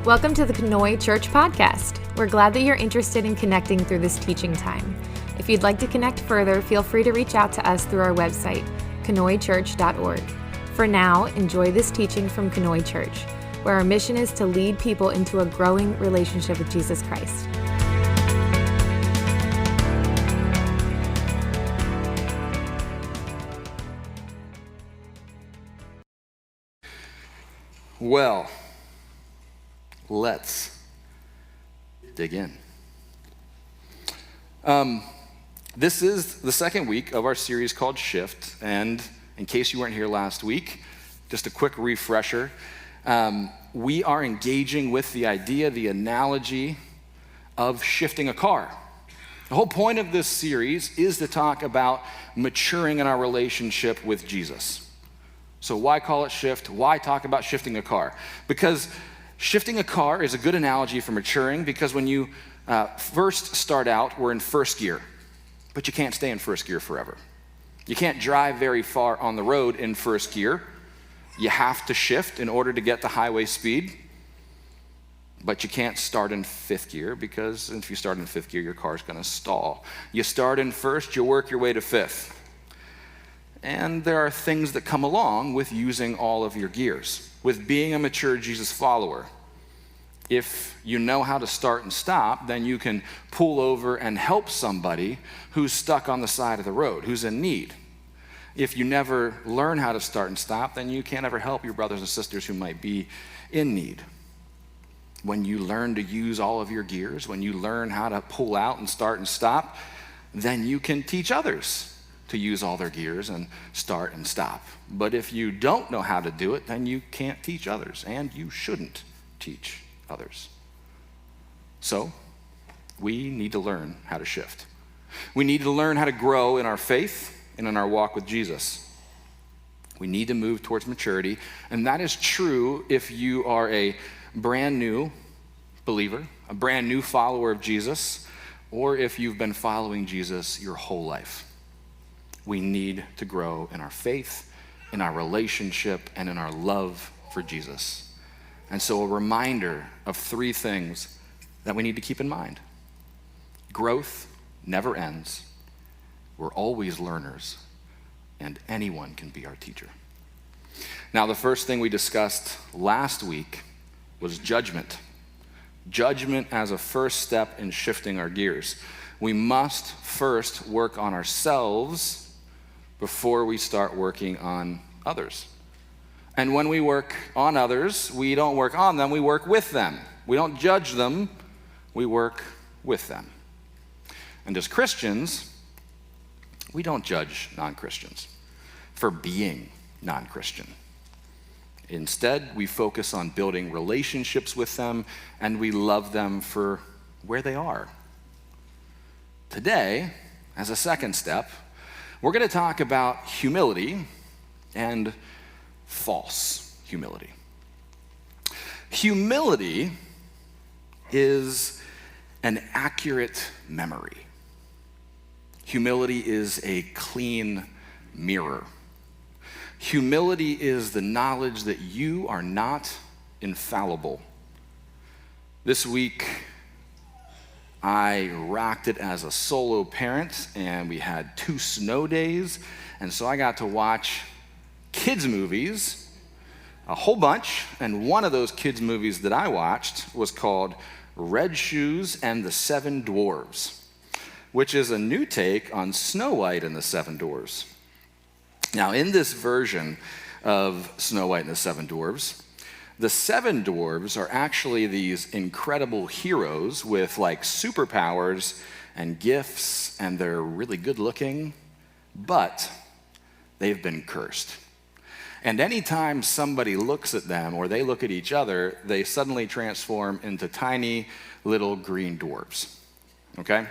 Welcome to the Knoy Church podcast. We're glad that you're interested in connecting through this teaching time. If you'd like to connect further, feel free to reach out to us through our website, knoychurch.org. For now, enjoy this teaching from Knoy Church, where our mission is to lead people into a growing relationship with Jesus Christ. Well, let's dig in. This is the second week of our series called Shift, and in case you weren't here last week, just a quick refresher. We are engaging with the idea, the analogy of shifting a car. The whole point of this series is to talk about maturing in our relationship with Jesus. So why call it shift? Why talk about shifting a car? Because shifting a car is a good analogy for maturing, because when you first start out, we're in first gear, but you can't stay in first gear forever. You can't drive very far on the road in first gear. You have to shift in order to get the highway speed, but you can't start in fifth gear, because if you start in fifth gear, your car's gonna stall. You start in first, you work your way to fifth. And there are things that come along with using all of your gears, with being a mature Jesus follower. If you know how to start and stop, then you can pull over and help somebody who's stuck on the side of the road, who's in need. If you never learn how to start and stop, then you can't ever help your brothers and sisters who might be in need. When you learn to use all of your gears, when you learn how to pull out and start and stop, then you can teach others to use all their gears and start and stop. But if you don't know how to do it, then you can't teach others, and you shouldn't teach others. So, we need to learn how to shift. We need to learn how to grow in our faith and in our walk with Jesus. We need to move towards maturity, and that is true if you are a brand new believer, a brand new follower of Jesus, or if you've been following Jesus your whole life. We need to grow in our faith, in our relationship, and in our love for Jesus. And so a reminder of three things that we need to keep in mind. Growth never ends. We're always learners, and anyone can be our teacher. Now, the first thing we discussed last week was judgment. Judgment as a first step in shifting our gears. We must first work on ourselves before we start working on others. And when we work on others, we don't work on them, we work with them. We don't judge them, we work with them. And as Christians, we don't judge non-Christians for being non-Christian. Instead, we focus on building relationships with them, and we love them for where they are. Today, as a second step, we're going to talk about humility and false humility. Humility is an accurate memory. Humility is a clean mirror. Humility is the knowledge that you are not infallible. This week, I rocked it as a solo parent, and we had 2 snow days, and so I got to watch kids' movies, a whole bunch, and one of those kids' movies that I watched was called Red Shoes and the Seven Dwarves, which is a new take on Snow White and the Seven Dwarves. Now, in this version of Snow White and the Seven Dwarves, the seven dwarves are actually these incredible heroes with like superpowers and gifts, and they're really good looking, but they've been cursed. And anytime somebody looks at them or they look at each other, they suddenly transform into tiny little green dwarves, okay?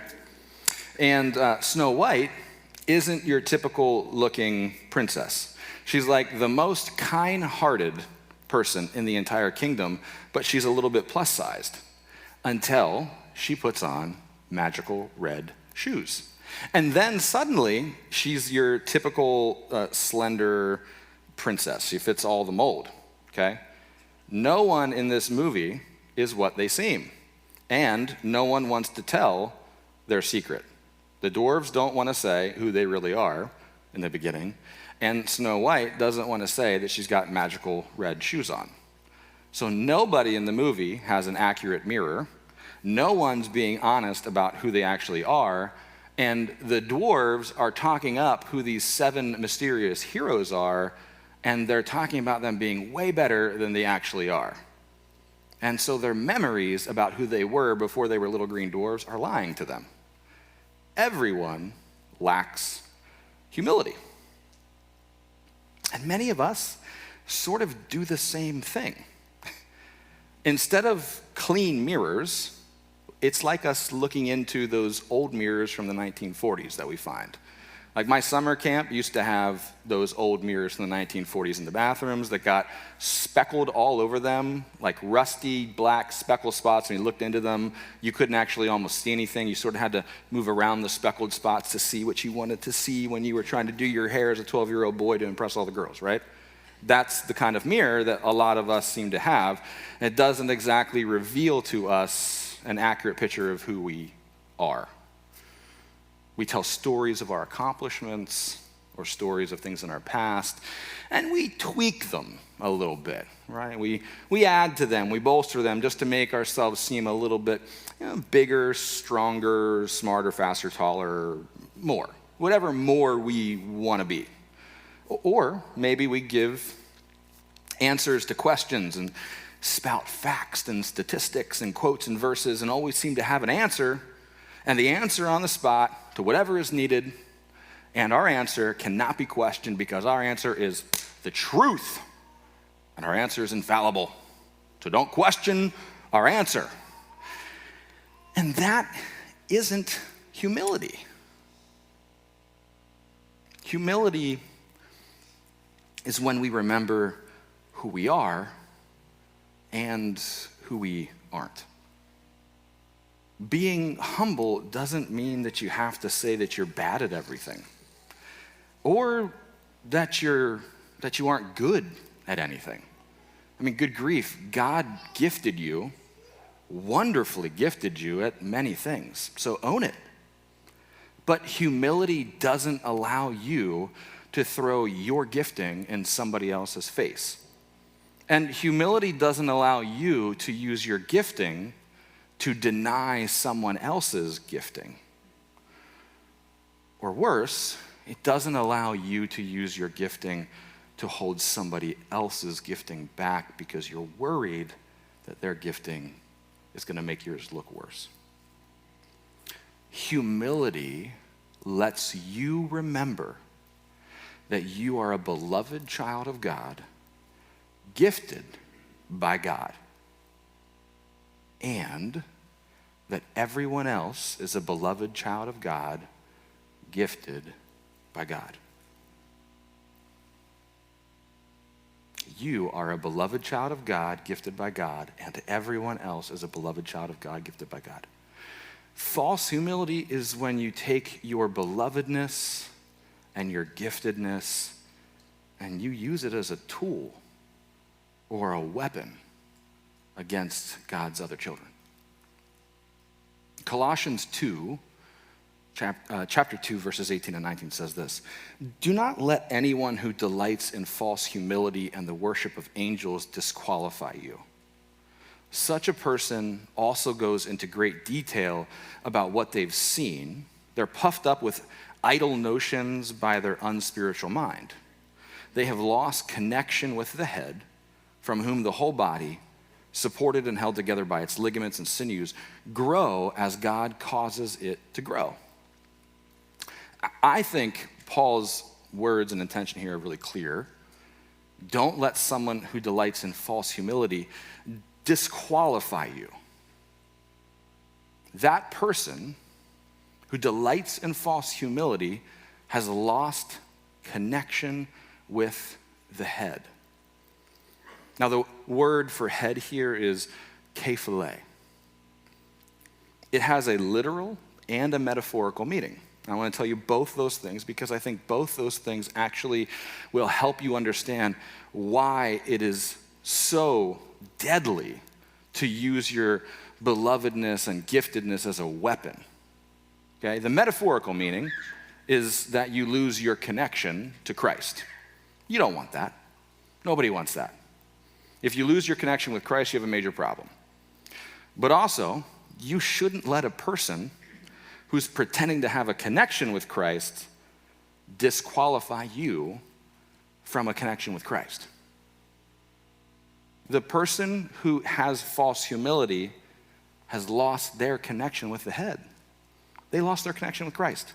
And Snow White isn't your typical looking princess. She's like the most kind-hearted person in the entire kingdom, but she's a little bit plus-sized until she puts on magical red shoes. And then suddenly, she's your typical slender princess. She fits all the mold, okay? No one in this movie is what they seem, and no one wants to tell their secret. The dwarves don't want to say who they really are in the beginning, and Snow White doesn't want to say that she's got magical red shoes on. So nobody in the movie has an accurate mirror. No one's being honest about who they actually are, and the dwarves are talking up who these 7 mysterious heroes are, and they're talking about them being way better than they actually are. And so their memories about who they were before they were little green dwarves are lying to them. Everyone lacks humility. And many of us sort of do the same thing. Instead of clean mirrors, it's like us looking into those old mirrors from the 1940s that we find. Like my summer camp used to have those old mirrors from the 1940s in the bathrooms that got speckled all over them, like rusty black speckle spots. When you looked into them, you couldn't actually almost see anything. You sort of had to move around the speckled spots to see what you wanted to see when you were trying to do your hair as a 12-year-old boy to impress all the girls, right? That's the kind of mirror that a lot of us seem to have. And it doesn't exactly reveal to us an accurate picture of who we are. We tell stories of our accomplishments or stories of things in our past, and we tweak them a little bit, right? We add to them, we bolster them just to make ourselves seem a little bit bigger, stronger, smarter, faster, taller, more. Whatever more we want to be. Or maybe we give answers to questions and spout facts and statistics and quotes and verses and always seem to have an answer, and the answer on the spot to whatever is needed, and our answer cannot be questioned because our answer is the truth, and our answer is infallible. So don't question our answer. And that isn't humility. Humility is when we remember who we are and who we aren't. Being humble doesn't mean that you have to say that you're bad at everything, or that you aren't good at anything. I mean, good grief, God gifted you, wonderfully gifted you at many things, so own it. But humility doesn't allow you to throw your gifting in somebody else's face. And humility doesn't allow you to use your gifting to deny someone else's gifting. Or worse, it doesn't allow you to use your gifting to hold somebody else's gifting back because you're worried that their gifting is going to make yours look worse. Humility lets you remember that you are a beloved child of God, gifted by God, and that everyone else is a beloved child of God, gifted by God. You are a beloved child of God, gifted by God, and everyone else is a beloved child of God, gifted by God. False humility is when you take your belovedness and your giftedness and you use it as a tool or a weapon against God's other children. Colossians 2, chapter 2, verses 18 and 19 says this: "Do not let anyone who delights in false humility and the worship of angels disqualify you. Such a person also goes into great detail about what they've seen. They're puffed up with idle notions by their unspiritual mind. They have lost connection with the head, from whom the whole body, supported and held together by its ligaments and sinews, grow as God causes it to grow." I think Paul's words and intention here are really clear. Don't let someone who delights in false humility disqualify you. That person who delights in false humility has lost connection with the head. Now, the word for head here is kephale. It has a literal and a metaphorical meaning. I want to tell you both those things because I think both those things actually will help you understand why it is so deadly to use your belovedness and giftedness as a weapon. Okay? The metaphorical meaning is that you lose your connection to Christ. You don't want that. Nobody wants that. If you lose your connection with Christ, you have a major problem. But also, you shouldn't let a person who's pretending to have a connection with Christ disqualify you from a connection with Christ. The person who has false humility has lost their connection with the head. They lost their connection with Christ.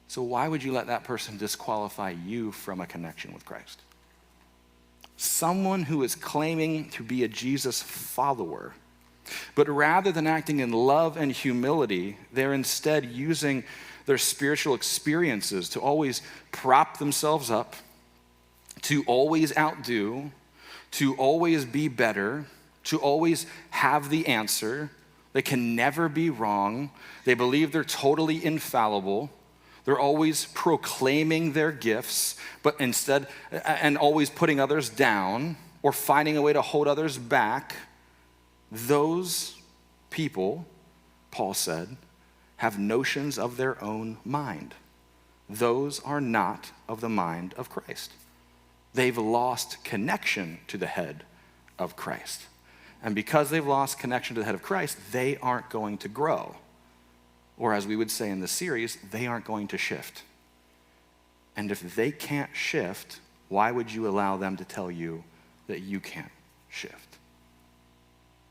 So why would you let that person disqualify you from a connection with Christ? Someone who is claiming to be a Jesus follower, but rather than acting in love and humility, they're instead using their spiritual experiences to always prop themselves up, to always outdo, to always be better, to always have the answer. They can never be wrong. They believe they're totally infallible. They're always proclaiming their gifts, but instead, and always putting others down or finding a way to hold others back. Those people, Paul said, have notions of their own mind. Those are not of the mind of Christ. They've lost connection to the head of Christ. And because they've lost connection to the head of Christ, they aren't going to grow. Or as we would say in the series, they aren't going to shift. And if they can't shift, why would you allow them to tell you that you can't shift?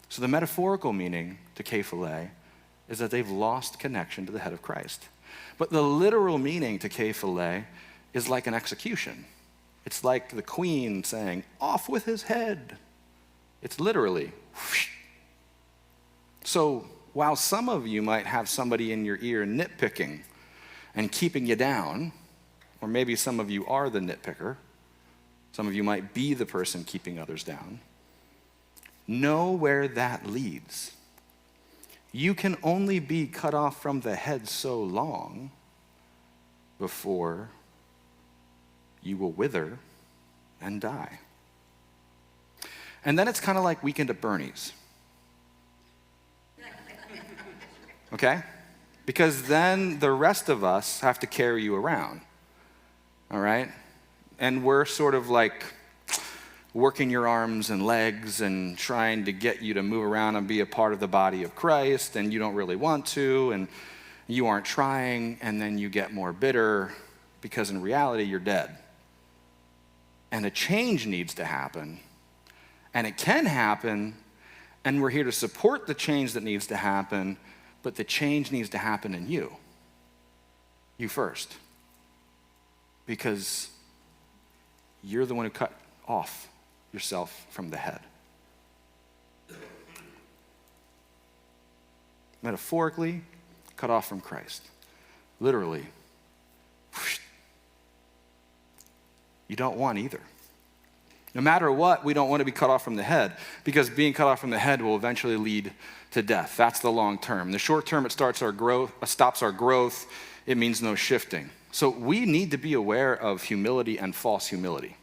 So the metaphorical meaning to Kephale is that they've lost connection to the head of Christ. But the literal meaning to Kephale is like an execution. It's like the queen saying, "Off with his head." It's literally, whoosh. So while some of you might have somebody in your ear nitpicking and keeping you down, or maybe some of you are the nitpicker, some of you might be the person keeping others down, know where that leads. You can only be cut off from the head so long before you will wither and die. And then it's kind of like Weekend at Bernie's. Okay? Because then the rest of us have to carry you around. All right? And we're sort of like working your arms and legs and trying to get you to move around and be a part of the body of Christ, and you don't really want to, and you aren't trying, and then you get more bitter because in reality you're dead. And a change needs to happen, and it can happen, and we're here to support the change that needs to happen, but the change needs to happen in you. You first. Because you're the one who cut off yourself from the head. Metaphorically, cut off from Christ. Literally, whoosh. You don't want either. No matter what, we don't want to be cut off from the head, because being cut off from the head will eventually lead to death. That's the long term. The short term, it stops our growth. It means no shifting. So we need to be aware of humility and false humility.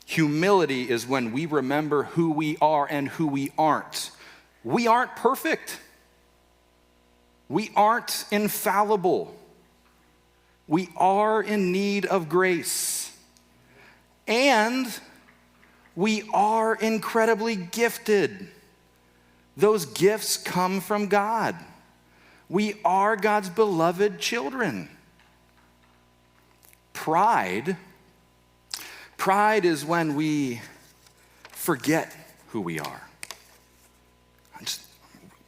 Humility is when we remember who we are and who we aren't. We aren't perfect. We aren't infallible. We are in need of grace. And we are incredibly gifted. Those gifts come from God. We are God's beloved children. Pride is when we forget who we are. Just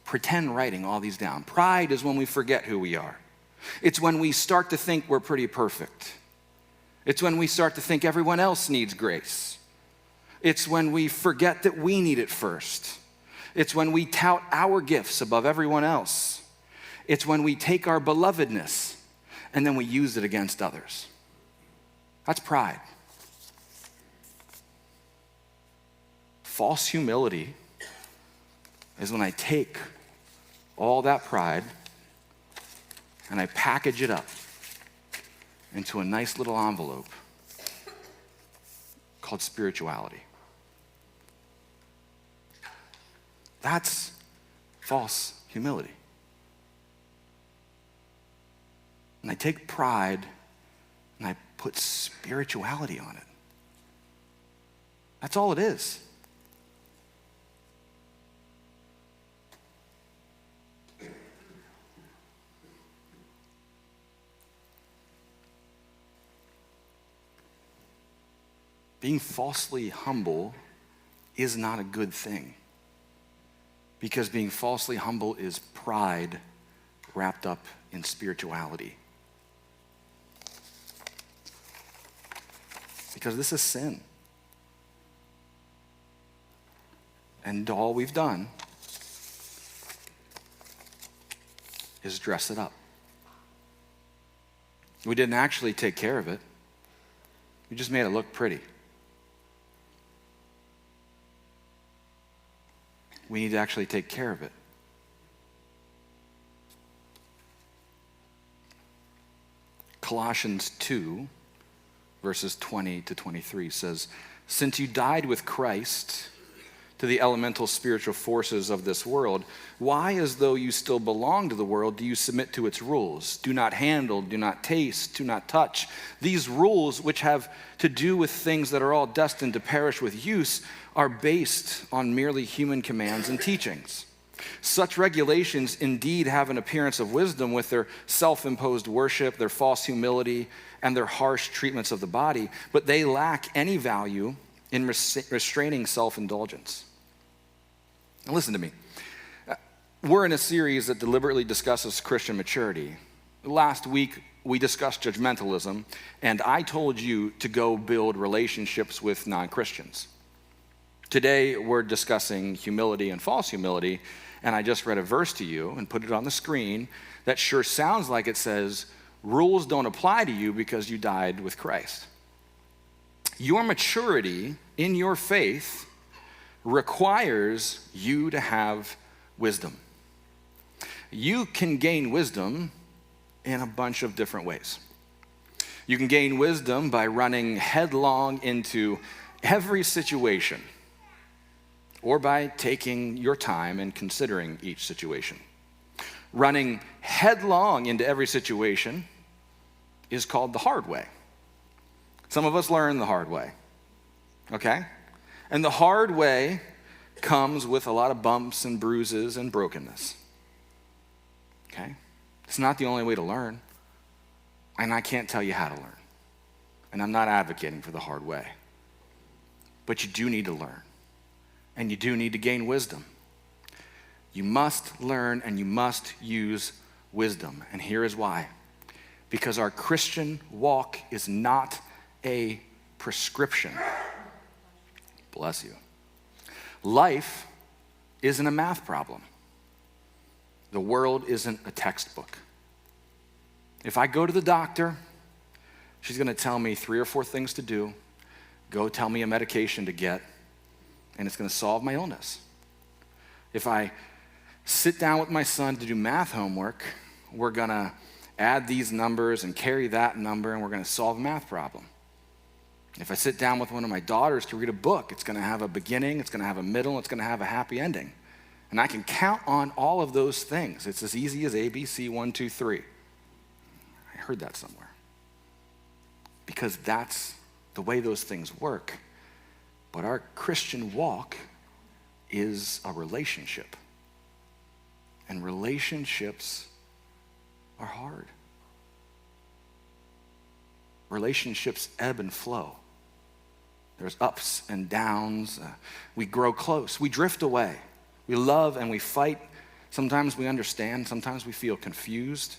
pretend writing all these down. Pride is when we forget who we are. It's when we start to think we're pretty perfect. It's when we start to think everyone else needs grace. It's when we forget that we need it first. It's when we tout our gifts above everyone else. It's when we take our belovedness and then we use it against others. That's pride. False humility is when I take all that pride and I package it up into a nice little envelope called spirituality. That's false humility. And I take pride and I put spirituality on it. That's all it is. Being falsely humble is not a good thing, because being falsely humble is pride wrapped up in spirituality. Because this is sin. And all we've done is dress it up. We didn't actually take care of it. We just made it look pretty. We need to actually take care of it. Colossians 2, verses 20 to 23 says, "Since you died with Christ to the elemental spiritual forces of this world, why, as though you still belong to the world, do you submit to its rules? Do not handle, do not taste, do not touch. These rules, which have to do with things that are all destined to perish with use, are based on merely human commands and teachings. Such regulations indeed have an appearance of wisdom with their self-imposed worship, their false humility, and their harsh treatments of the body, but they lack any value in restraining self-indulgence." Now listen to me. We're in a series that deliberately discusses Christian maturity. Last week, we discussed judgmentalism, and I told you to go build relationships with non-Christians. Today, we're discussing humility and false humility, and I just read a verse to you and put it on the screen that sure sounds like it says, rules don't apply to you because you died with Christ. Your maturity in your faith requires you to have wisdom. You can gain wisdom in a bunch of different ways. You can gain wisdom by running headlong into every situation, or by taking your time and considering each situation. Running headlong into every situation is called the hard way. Some of us learn the hard way, okay? And the hard way comes with a lot of bumps and bruises and brokenness, okay? It's not the only way to learn, and I can't tell you how to learn. And I'm not advocating for the hard way. But you do need to learn, and you do need to gain wisdom. You must learn and you must use wisdom, and here is why. Because our Christian walk is not a prescription. Bless you. Life isn't a math problem. The world isn't a textbook. If I go to the doctor, she's going to tell me 3 or 4 things to do, go tell me a medication to get, and it's going to solve my illness. If I sit down with my son to do math homework, we're going to add these numbers and carry that number, and we're going to solve a math problem. If I sit down with one of my daughters to read a book, it's going to have a beginning, it's going to have a middle, it's going to have a happy ending. And I can count on all of those things. It's as easy as A, B, C, 1, 2, 3. I heard that somewhere. Because that's the way those things work. But our Christian walk is a relationship. And relationships are hard. Relationships ebb and flow. There's ups and downs. We grow close. We drift away. We love and we fight. Sometimes we understand. Sometimes we feel confused.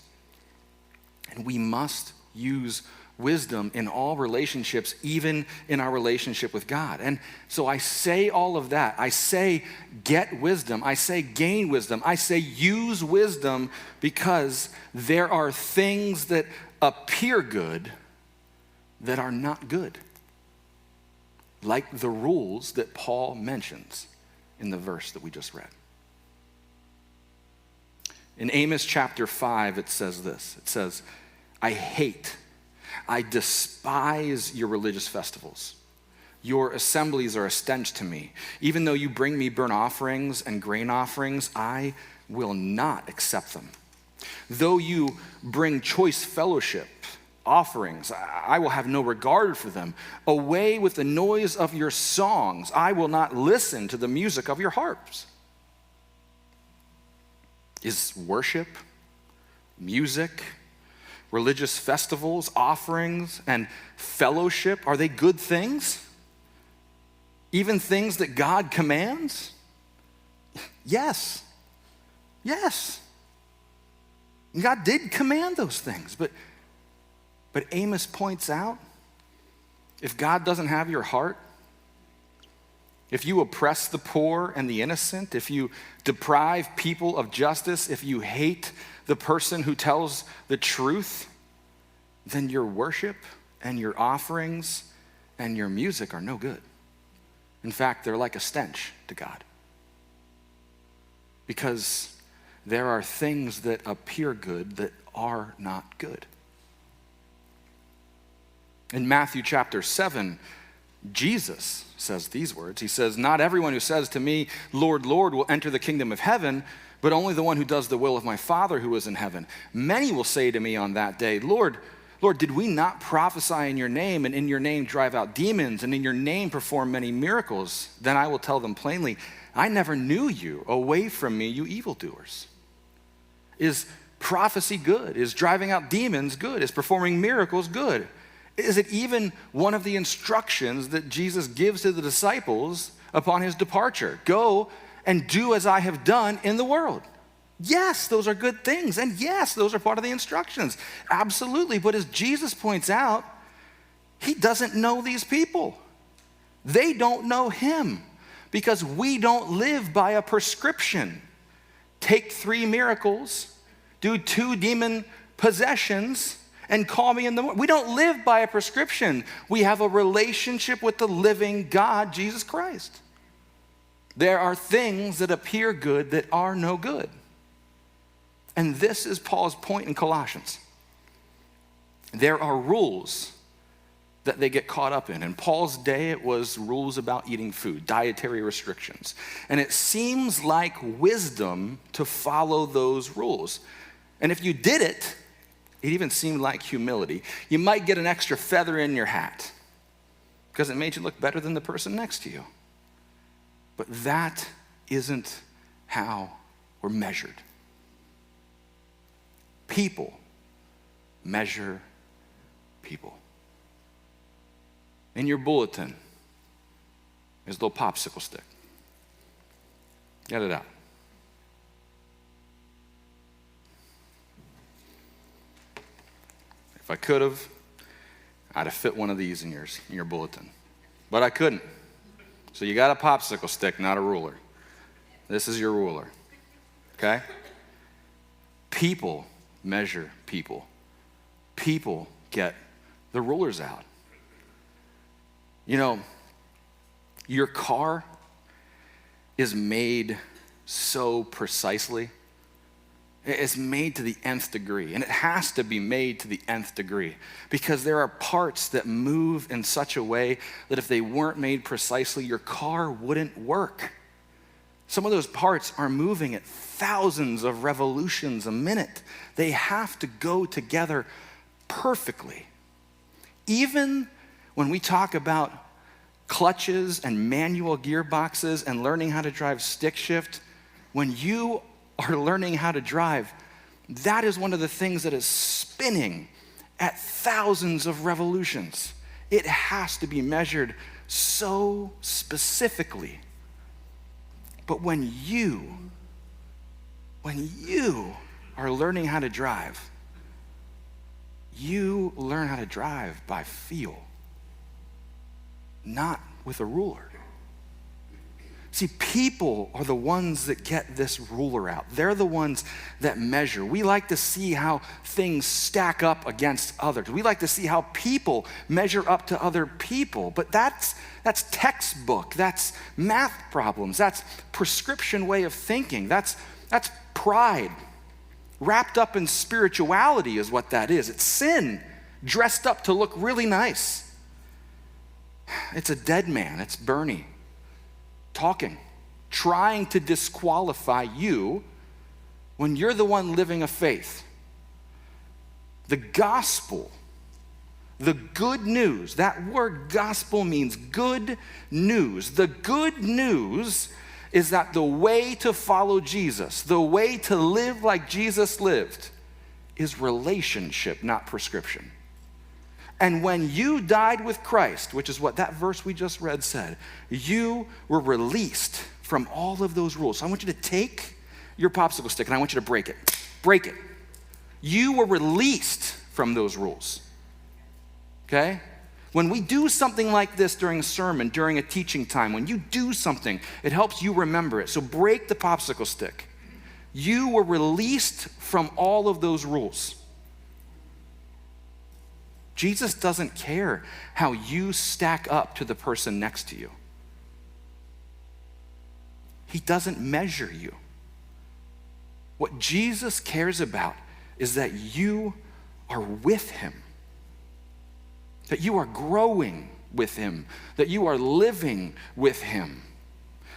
And we must use wisdom in all relationships, even in our relationship with God. And so I say all of that. I say get wisdom. I say gain wisdom. I say use wisdom because there are things that appear good that are not good. Like the rules that Paul mentions in the verse that we just read. In Amos chapter 5, it says this. It says, I despise your religious festivals. Your assemblies are a stench to me. Even though you bring me burnt offerings and grain offerings, I will not accept them. Though you bring choice fellowship offerings, I will have no regard for them. Away with the noise of your songs. I will not listen to the music of your harps. Is worship, music, religious festivals, offerings, and fellowship, are they good things? Even things that God commands? Yes. Yes. God did command those things, but Amos points out, if God doesn't have your heart, if you oppress the poor and the innocent, if you deprive people of justice, if you hate the person who tells the truth, then your worship and your offerings and your music are no good. In fact, they're like a stench to God. Because there are things that appear good that are not good. In Matthew chapter 7, Jesus says these words. He says, "Not everyone who says to me, 'Lord, Lord,' will enter the kingdom of heaven, but only the one who does the will of my Father who is in heaven. Many will say to me on that day, 'Lord, Lord, did we not prophesy in your name, and in your name drive out demons, and in your name perform many miracles?' Then I will tell them plainly, 'I never knew you. Away from me, you evildoers.'" Is prophecy good? Is driving out demons good? Is performing miracles good? Is it even one of the instructions that Jesus gives to the disciples upon his departure? Go and do as I have done in the world. Yes, those are good things. And yes, those are part of the instructions. Absolutely. But as Jesus points out, he doesn't know these people. They don't know him because we don't live by a prescription. Take 3 miracles, do 2 demon possessions, and call me in the morning. We don't live by a prescription. We have a relationship with the living God, Jesus Christ. There are things that appear good that are no good. And this is Paul's point in Colossians. There are rules that they get caught up in. In Paul's day, it was rules about eating food, dietary restrictions. And it seems like wisdom to follow those rules. And if you did it, it even seemed like humility. You might get an extra feather in your hat because it made you look better than the person next to you. But that isn't how we're measured. People measure people. In your bulletin is a little popsicle stick. Get it out. If I could have, I'd have fit one of these in your bulletin. But I couldn't. So you got a popsicle stick, not a ruler. This is your ruler. Okay? People measure people. People get the rulers out. You know, your car is made so precisely. It's made to the nth degree, and it has to be made to the nth degree because there are parts that move in such a way that if they weren't made precisely, your car wouldn't work. Some of those parts are moving at thousands of revolutions a minute. They have to go together perfectly. Even when we talk about clutches and manual gearboxes and learning how to drive stick shift, when you are learning how to drive, that is one of the things that is spinning at thousands of revolutions. It has to be measured so specifically. But when you are learning how to drive, you learn how to drive by feel, not with a ruler. See, people are the ones that get this ruler out. They're the ones that measure. We like to see how things stack up against others. We like to see how people measure up to other people. But that's textbook. That's math problems. That's prescription way of thinking. That's pride. Wrapped up in spirituality is what that is. It's sin dressed up to look really nice. It's a dead man. It's Bernie talking, trying to disqualify you when you're the one living a faith. The gospel, the good news, that word gospel means good news. The good news is that the way to follow Jesus, the way to live like Jesus lived, is relationship, not prescription. And when you died with Christ, which is what that verse we just read said, you were released from all of those rules. So I want you to take your popsicle stick and I want you to break it. Break it. You were released from those rules. Okay? When we do something like this during a sermon, during a teaching time, when you do something, it helps you remember it. So break the popsicle stick. You were released from all of those rules. Jesus doesn't care how you stack up to the person next to you. He doesn't measure you. What Jesus cares about is that you are with him, that you are growing with him, that you are living with him,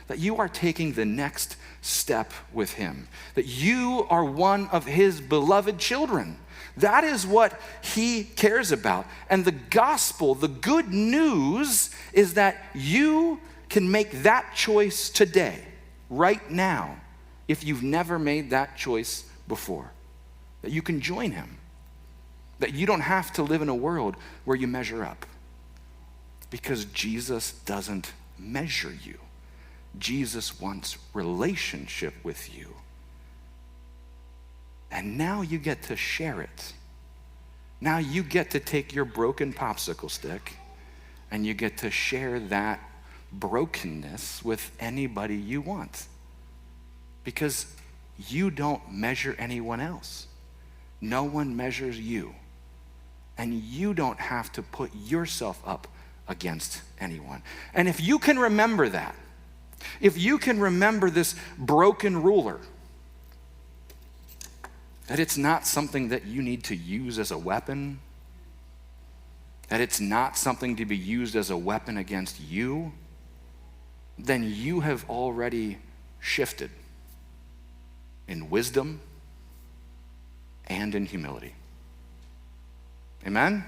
that you are taking the next step with him, that you are one of his beloved children. That is what he cares about. And the gospel, the good news, is that you can make that choice today, right now, if you've never made that choice before. That you can join him. That you don't have to live in a world where you measure up. Because Jesus doesn't measure you. Jesus wants relationship with you. And now you get to share it. Now you get to take your broken popsicle stick and you get to share that brokenness with anybody you want. Because you don't measure anyone else. No one measures you. And you don't have to put yourself up against anyone. And if you can remember that, if you can remember this broken ruler, that it's not something that you need to use as a weapon, that it's not something to be used as a weapon against you, then you have already shifted in wisdom and in humility. Amen?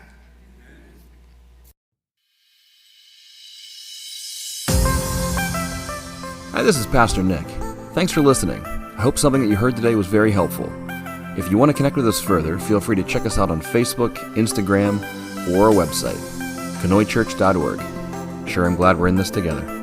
Hi, this is Pastor Nick. Thanks for listening. I hope something that you heard today was very helpful. If you want to connect with us further, feel free to check us out on Facebook, Instagram, or our website, canoychurch.org. Sure, I'm glad we're in this together.